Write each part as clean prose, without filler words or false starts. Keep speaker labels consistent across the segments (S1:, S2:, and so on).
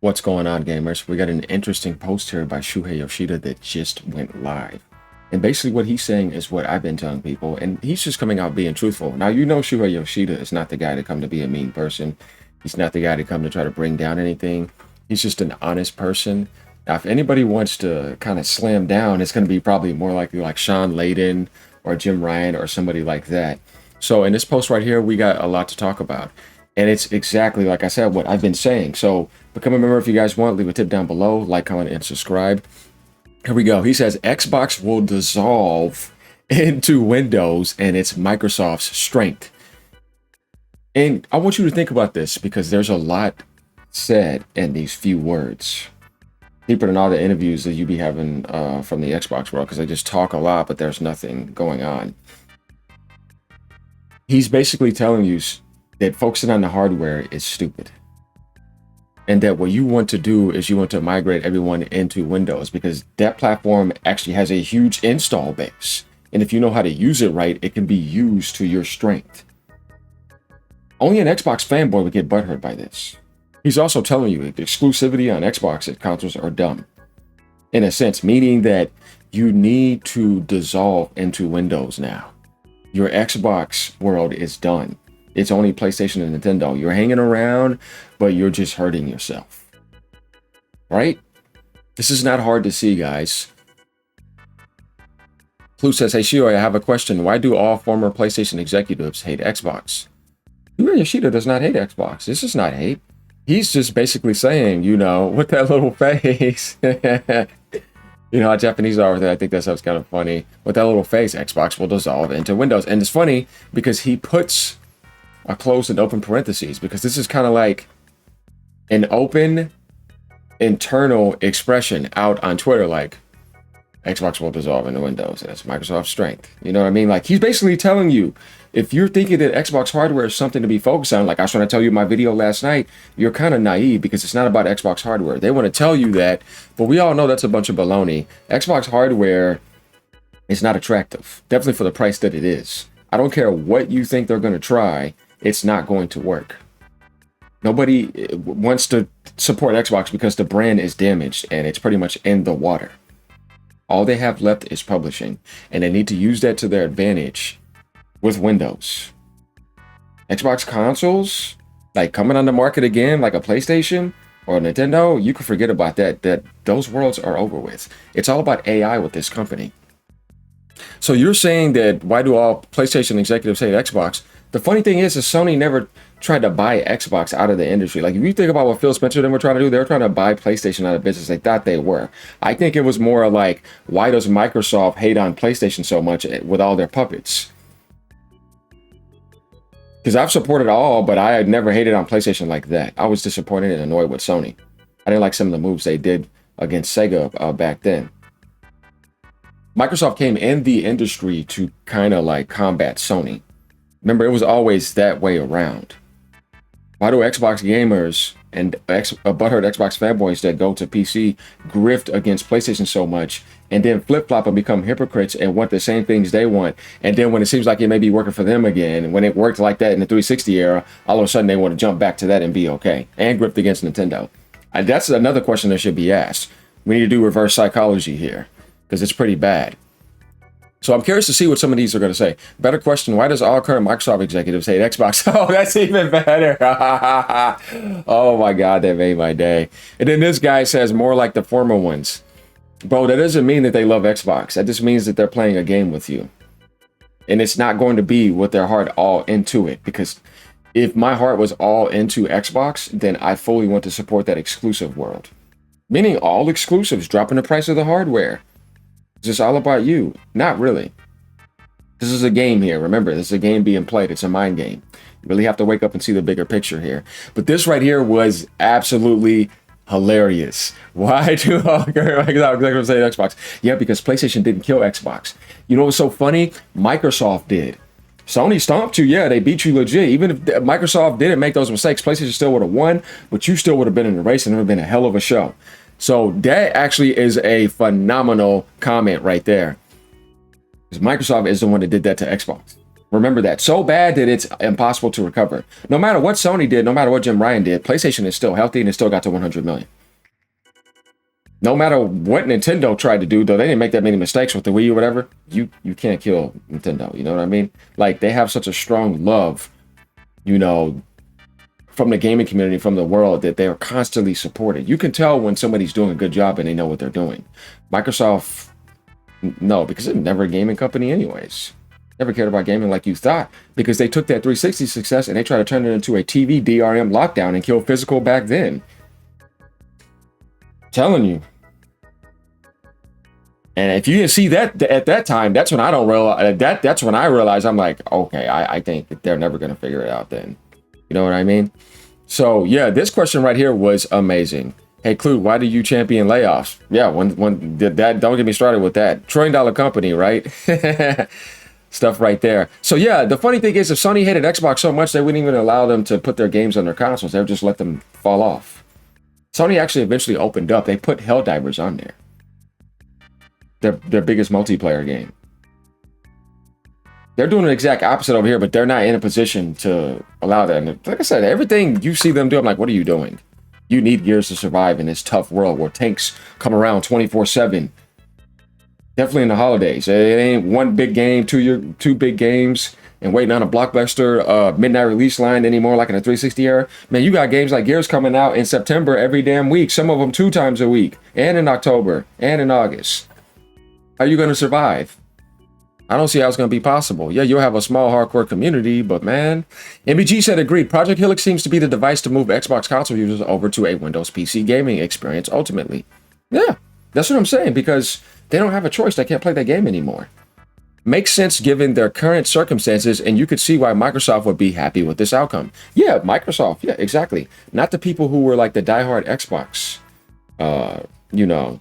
S1: What's going on, gamers? We got an interesting post here by Shuhei Yoshida that just went live. And basically what he's saying is what I've been telling people, and he's just coming out being truthful. Now, you know Shuhei Yoshida is not the guy to come to be a mean person. He's not the guy to come to try to bring down anything. He's just an honest person. Now, if anybody wants to kind of slam down, it's going to be probably more likely like Sean Layden or Jim Ryan or somebody like that. So in this post right here, we got a lot to talk about. And it's exactly, like I said, what I've been saying. So become a member if you guys want. Leave a tip down below. Like, comment, and subscribe. Here we go. He says, Xbox will dissolve into Windows and it's Microsoft's strength. And I want you to think about this because there's a lot said in these few words. Deeper than all the interviews that you be having from the Xbox world, because they just talk a lot, but there's nothing going on. He's basically telling you that focusing on the hardware is stupid. And that what you want to do is you want to migrate everyone into Windows because that platform actually has a huge install base. And if you know how to use it right, it can be used to your strength. Only an Xbox fanboy would get butthurt by this. He's also telling you that exclusivity on Xbox consoles are dumb. In a sense, meaning that you need to dissolve into Windows now. Your Xbox world is done. It's only PlayStation and Nintendo. You're hanging around, but you're just hurting yourself. Right? This is not hard to see, guys. Clue says, hey, Shuhei, I have a question. Why do all former PlayStation executives hate Xbox? Yoshida does not hate Xbox. This is not hate. He's just basically saying, you know, with that little face. You know how Japanese are with it. I think that stuff's kind of funny. With that little face, Xbox will dissolve into Windows. And it's funny because he puts a closed and open parentheses because this is kind of like an open internal expression out on Twitter, like Xbox will dissolve into Windows. That's Microsoft's strength. You know what I mean? Like he's basically telling you, if you're thinking that Xbox hardware is something to be focused on, like I was trying to tell you in my video last night, you're kind of naive because it's not about Xbox hardware. They want to tell you that, but we all know that's a bunch of baloney. Xbox hardware is not attractive, definitely for the price that it is. I don't care what you think they're going to try. It's not going to work. Nobody wants to support Xbox because the brand is damaged and it's pretty much in the water. All they have left is publishing, and they need to use that to their advantage with Windows. Xbox consoles, like coming on the market again, like a PlayStation or a Nintendo, you can forget about that. Those worlds are over with. It's all about AI with this company. So you're saying that why do all PlayStation executives hate Xbox? The funny thing is Sony never tried to buy Xbox out of the industry. Like if you think about what Phil Spencer and them were trying to do, they were trying to buy PlayStation out of business. They thought they were. I think it was more like, why does Microsoft hate on PlayStation so much with all their puppets? Because I've supported all, but I had never hated on PlayStation like that. I was disappointed and annoyed with Sony. I didn't like some of the moves they did against Sega back then. Microsoft came in the industry to kind of like combat Sony. Remember, it was always that way around. Why do Xbox gamers and butthurt Xbox fanboys that go to PC grift against PlayStation so much and then flip-flop and become hypocrites and want the same things they want? And then when it seems like it may be working for them again, when it worked like that in the 360 era, all of a sudden they want to jump back to that and be okay and grift against Nintendo. And that's another question that should be asked. We need to do reverse psychology here because it's pretty bad. So I'm curious to see what some of these are going to say. Better question, why does all current Microsoft executives hate Xbox? Oh, that's even better. Oh my God, that made my day. And then this guy says more like the former ones. Bro, that doesn't mean that they love Xbox. That just means that they're playing a game with you. And it's not going to be with their heart all into it. Because if my heart was all into Xbox, then I fully want to support that exclusive world. Meaning all exclusives, dropping the price of the hardware. It's just all about you. Not really. This is a game here. Remember, this is a game being played. It's a mind game. You really have to wake up and see the bigger picture here. But this right here was absolutely hilarious. Why do all executives say Xbox? Yeah, because PlayStation didn't kill Xbox. You know what's so funny? Microsoft did. Sony stomped you. Yeah, they beat you legit. Even if Microsoft didn't make those mistakes, PlayStation still would have won, but you still would have been in the race and it would have been a hell of a show. So that actually is a phenomenal comment right there. Because Microsoft is the one that did that to Xbox. Remember that. So bad that it's impossible to recover. No matter what Sony did, no matter what Jim Ryan did, PlayStation is still healthy and it still got to 100 million. No matter what Nintendo tried to do, though they didn't make that many mistakes with the Wii or whatever, you can't kill Nintendo. You know what I mean? Like, they have such a strong love, you know, from the gaming community, from the world, that they are constantly supported. You can tell when somebody's doing a good job and they know what they're doing. Microsoft, no, because they're never a gaming company anyways. Never cared about gaming like you thought, because they took that 360 success and they tried to turn it into a TV DRM lockdown and kill physical back then. Telling you. And if you didn't see that at that time, that's when I don't realize that's when I realized, I'm like, okay, I think that they're never going to figure it out then. You know what I mean? So yeah, this question right here was amazing. Hey, Clue, why do you champion layoffs? Yeah, when did that? Don't get me started with that. $1 trillion company, right? Stuff right there. So yeah, the funny thing is, if Sony hated Xbox so much, they wouldn't even allow them to put their games on their consoles. They would just let them fall off. Sony actually eventually opened up. They put Helldivers on there. Their biggest multiplayer game. They're doing the exact opposite over here, but they're not in a position to allow that. And like I said, everything you see them do, I'm like, what are you doing? You need Gears to survive in this tough world where tanks come around 24/7. Definitely in the holidays. It ain't one big game, two big games, and waiting on a blockbuster midnight release line anymore, like in the 360 era. Man, you got games like Gears coming out in September every damn week. Some of them 2 times a week, and in October, and in August. How are you going to survive? I don't see how it's going to be possible. Yeah, you'll have a small hardcore community, but man, MBG said agreed. Project Helix seems to be the device to move Xbox console users over to a Windows PC gaming experience ultimately. Yeah, that's what I'm saying, because they don't have a choice. They can't play that game anymore. Makes sense given their current circumstances, and you could see why Microsoft would be happy with this outcome. Yeah, Microsoft. Yeah, exactly. Not the people who were like the diehard Xbox, you know,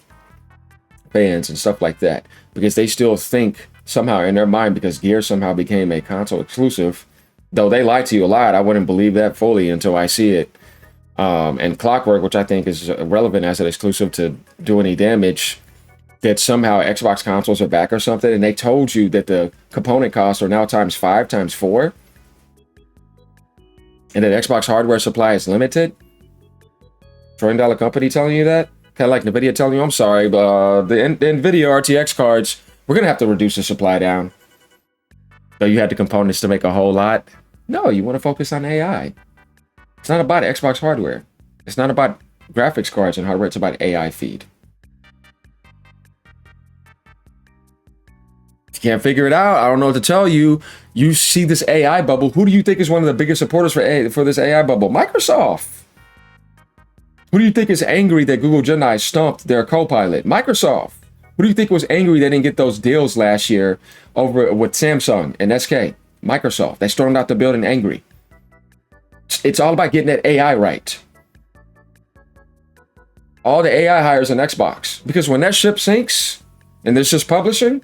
S1: fans and stuff like that, because they still think somehow in their mind, because Gears somehow became a console exclusive, though they lie to you a lot. I wouldn't believe that fully until I see it. And Clockwork, which I think is relevant as an exclusive to do any damage, that somehow Xbox consoles are back or something, and they told you that the component costs are now times 5, times 4, and that Xbox hardware supply is limited. $1 trillion company telling you that? Kind of like NVIDIA telling you, I'm sorry, but the NVIDIA RTX cards, we're going to have to reduce the supply down. So you had the components to make a whole lot. No, you want to focus on AI. It's not about Xbox hardware. It's not about graphics cards and hardware. It's about AI feed. If you can't figure it out, I don't know what to tell you. You see this AI bubble. Who do you think is one of the biggest supporters for this AI bubble? Microsoft. Who do you think is angry that Google Gemini stumped their Copilot? Microsoft. Who do you think was angry they didn't get those deals last year over with Samsung and SK? Microsoft. They stormed out the building angry. It's all about getting that AI right. All the AI hires on Xbox. Because when that ship sinks and there's just publishing,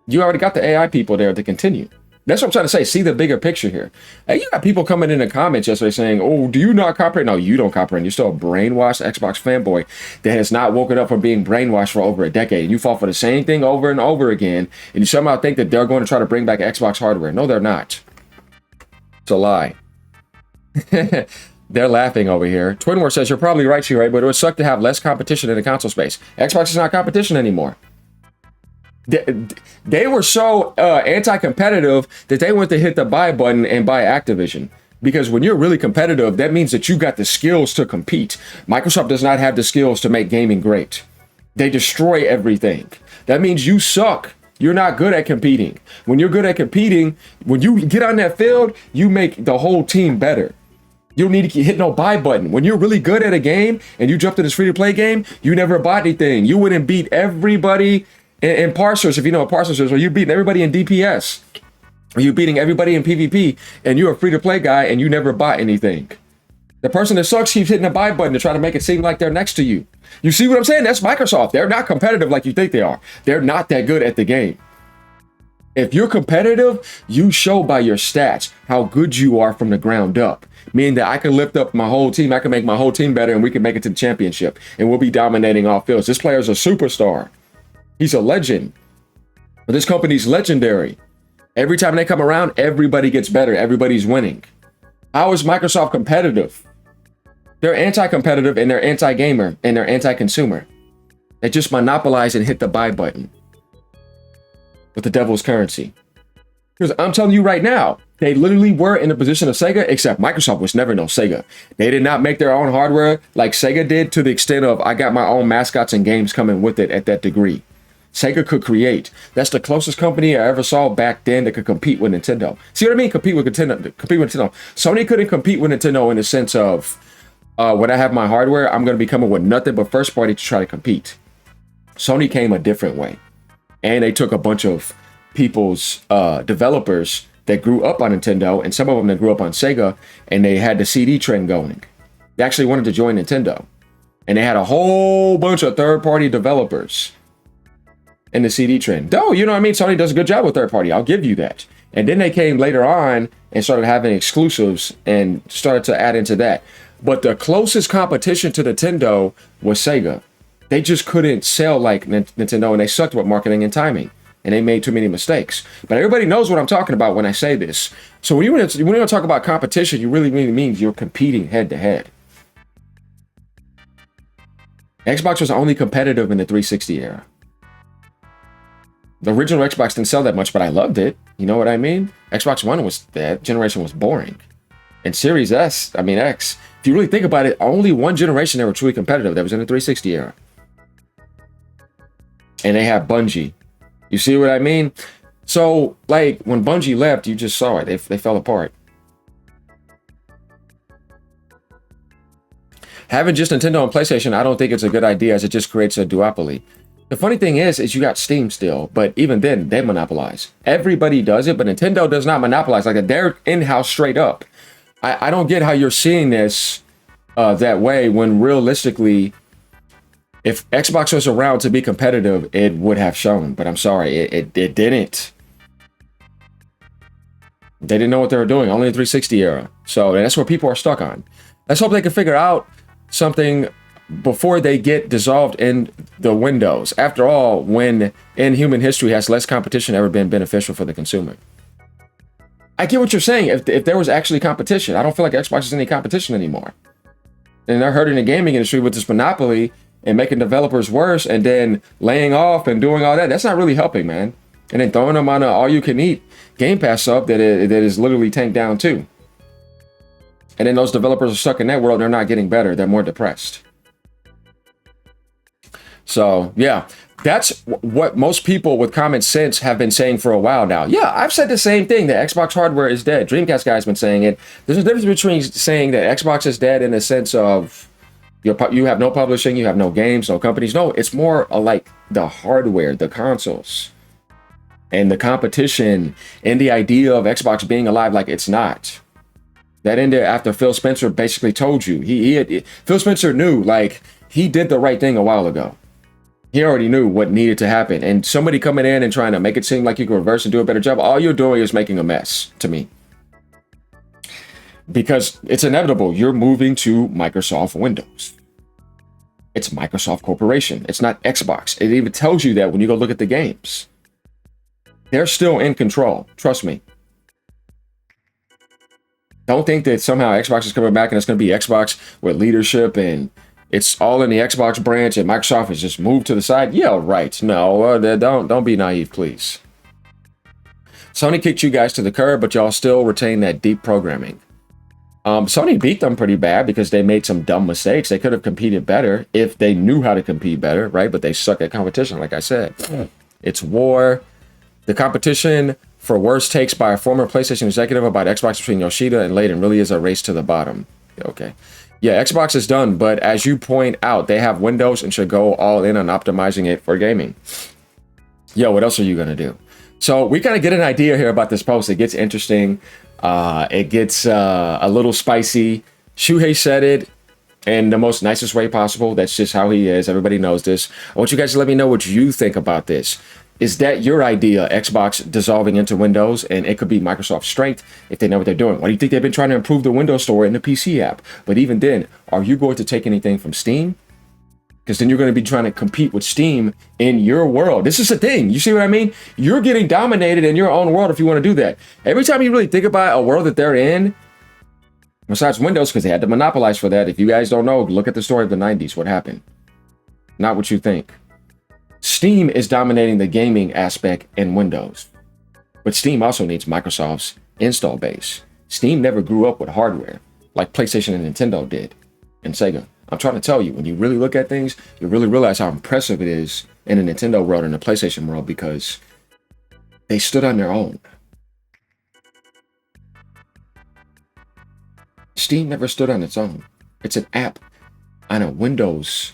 S1: you already got the AI people there to continue. That's what I'm trying to say. See the bigger picture here. Hey, you got people coming in the comments yesterday saying, oh, do you not comprehend? No, you don't comprehend. You're still a brainwashed Xbox fanboy that has not woken up from being brainwashed for over a decade. And you fall for the same thing over and over again. And you somehow think that they're going to try to bring back Xbox hardware. No, they're not. It's a lie. They're laughing over here. Twinwar says, you're probably right, Shuhei, but it would suck to have less competition in the console space. Xbox is not competition anymore. They were so anti-competitive that they went to hit the buy button and buy Activision. Because when you're really competitive, that means that you got the skills to compete. Microsoft does not have the skills to make gaming great. They destroy everything. That means you suck. You're not good at competing. When you're good at competing, when you get on that field, you make the whole team better. You don't need to hit no buy button. When you're really good at a game and you jump to this free-to-play game, you never bought anything. You wouldn't beat everybody in parsers, if you know what parsers is, or you're beating everybody in DPS, or you're beating everybody in PvP, and you're a free-to-play guy and you never bought anything. The person that sucks keeps hitting the buy button to try to make it seem like they're next to you. You see what I'm saying? That's Microsoft. They're not competitive like you think they are. They're not that good at the game. If you're competitive, you show by your stats how good you are from the ground up. Meaning that I can lift up my whole team, I can make my whole team better, and we can make it to the championship. And we'll be dominating all fields. This player's a superstar. He's a legend. But this company's legendary. Every time they come around, everybody gets better. Everybody's winning. How is Microsoft competitive? They're anti-competitive and they're anti-gamer and they're anti-consumer. They just monopolize and hit the buy button with the devil's currency. Because I'm telling you right now, they literally were in the position of Sega, except Microsoft was never no Sega. They did not make their own hardware like Sega did, to the extent of I got my own mascots and games coming with it at that degree. Sega could create. That's the closest company I ever saw back then that could compete with Nintendo. See what I mean? Compete with Nintendo. Sony couldn't compete with Nintendo in the sense of when I have my hardware, I'm going to be coming with nothing but first party to try to compete. Sony came a different way. And they took a bunch of people's developers that grew up on Nintendo, and some of them that grew up on Sega, and they had the CD trend going. They actually wanted to join Nintendo. And they had a whole bunch of third-party developers in the CD trend. Though, you know what I mean? Sony does a good job with third-party. I'll give you that. And then they came later on and started having exclusives and started to add into that. But the closest competition to Nintendo was Sega. They just couldn't sell like Nintendo, and they sucked with marketing and timing. And they made too many mistakes. But everybody knows what I'm talking about when I say this. So when you talk about competition, you really mean you're competing head to head. Xbox was only competitive in the 360 era. The original Xbox didn't sell that much, but I loved it. You know what I mean? Xbox One that generation was boring. And Series X, if you really think about it, only one generation that were truly competitive. That was in the 360 era. And they have Bungie. You see what I mean? So, like, when Bungie left, you just saw it. They fell apart. Having just Nintendo and PlayStation, I don't think it's a good idea, as it just creates a duopoly. The funny thing is you got Steam still, but even then, they monopolize. Everybody does it, but Nintendo does not monopolize. Like, they're in-house straight up. I don't get how you're seeing this that way, when realistically, if Xbox was around to be competitive, it would have shown. But I'm sorry, it didn't. They didn't know what they were doing, only the 360 era. So that's what people are stuck on. Let's hope they can figure out something before they get dissolved in the Windows. After all, when in human history has less competition ever been beneficial for the consumer? I get what you're saying. If there was actually competition, I don't feel like Xbox is any competition anymore. And they're hurting the gaming industry with this monopoly and making developers worse, and then laying off and doing all that. That's not really helping, man. And then throwing them on an all-you-can-eat Game Pass sub that is literally tanked down too. And then those developers are stuck in that world. They're not getting better. They're more depressed. So, yeah, that's what most people with common sense have been saying for a while now. Yeah, I've said the same thing. The Xbox hardware is dead. Dreamcast guy's been saying it. There's a difference between saying that Xbox is dead in the sense of you have no publishing, you have no games, no companies. No, it's more like the hardware, the consoles, and the competition, and the idea of Xbox being alive. Like, it's not. That ended after Phil Spencer basically told you. Phil Spencer knew, like, he did the right thing a while ago. He already knew what needed to happen. And somebody coming in and trying to make it seem like you can reverse and do a better job, all you're doing is making a mess, to me. Because it's inevitable. You're moving to Microsoft Windows. It's Microsoft Corporation. It's not Xbox. It even tells you that when you go look at the games. They're still in control. Trust me. Don't think that somehow Xbox is coming back and it's going to be Xbox with leadership and it's all in the Xbox branch and Microsoft has just moved to the side. Yeah, right. No, don't be naive, please. Sony kicked you guys to the curb, but y'all still retain that deep programming. Sony beat them pretty bad because they made some dumb mistakes. They could have competed better if they knew how to compete better, right? But they suck at competition, like I said. It's war. The competition for worst takes by a former PlayStation executive about Xbox between Yoshida and Layden really is a race to the bottom. Okay. Yeah, Xbox is done, but as you point out, they have Windows and should go all in on optimizing it for gaming. Yo, what else are you going to do? So we kind of get an idea here about this post. It gets interesting. It gets a little spicy. Shuhei said it in the most nicest way possible. That's just how he is. Everybody knows this. I want you guys to let me know what you think about this. Is that your idea, Xbox dissolving into Windows, and it could be Microsoft's strength if they know what they're doing? Why do you think they've been trying to improve the Windows Store in the PC app? But even then, are you going to take anything from Steam? Because then you're going to be trying to compete with Steam in your world. This is the thing. You see what I mean? You're getting dominated in your own world if you want to do that. Every time you really think about a world that they're in, besides Windows, because they had to monopolize for that. If you guys don't know, look at the story of the 90s. What happened? Not what you think. Steam is dominating the gaming aspect in Windows. But Steam also needs Microsoft's install base. Steam never grew up with hardware like PlayStation and Nintendo did, and Sega. I'm trying to tell you, when you really look at things, you really realize how impressive it is in the Nintendo world and the PlayStation world, because they stood on their own. Steam never stood on its own. It's an app on a Windows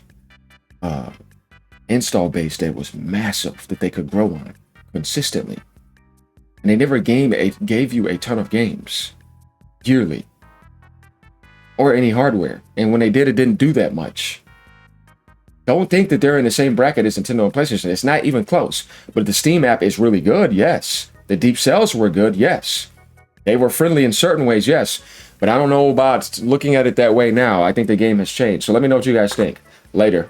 S1: install base that was massive, that they could grow on consistently. And they never gave you a ton of games yearly or any hardware. And when they did, it didn't do that much. Don't think that they're in the same bracket as Nintendo and PlayStation. It's not even close. But the Steam app is really good, yes. The deep sales were good, yes. They were friendly in certain ways, yes. But I don't know about looking at it that way now. I think the game has changed. So let me know what you guys think. Later.